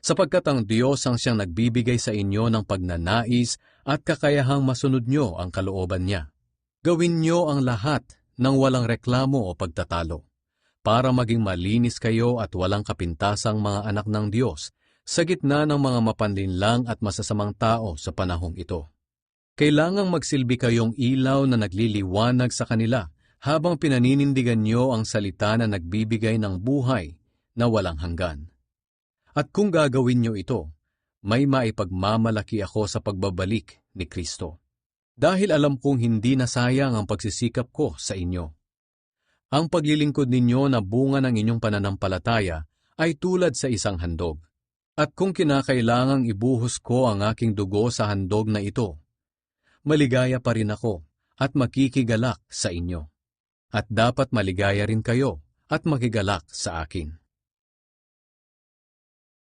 sapagkat ang Diyos ang siyang nagbibigay sa inyo ng pagnanais at kakayahang masunod nyo ang kalooban niya. Gawin nyo ang lahat ng walang reklamo o pagtatalo, para maging malinis kayo at walang kapintasang mga anak ng Diyos sa gitna ng mga mapanlinlang at masasamang tao sa panahong ito. Kailangang magsilbi kayong ilaw na nagliliwanag sa kanila habang pinaninindigan nyo ang salita na nagbibigay ng buhay na walang hanggan. At kung gagawin nyo ito, may maipagmamalaki ako sa pagbabalik ni Kristo. Dahil alam kong hindi nasayang ang pagsisikap ko sa inyo. Ang paglilingkod ninyo na bunga ng inyong pananampalataya ay tulad sa isang handog. At kung kinakailangang ibuhos ko ang aking dugo sa handog na ito, maligaya pa rin ako at makikigalak sa inyo. At dapat maligaya rin kayo at makigalak sa akin.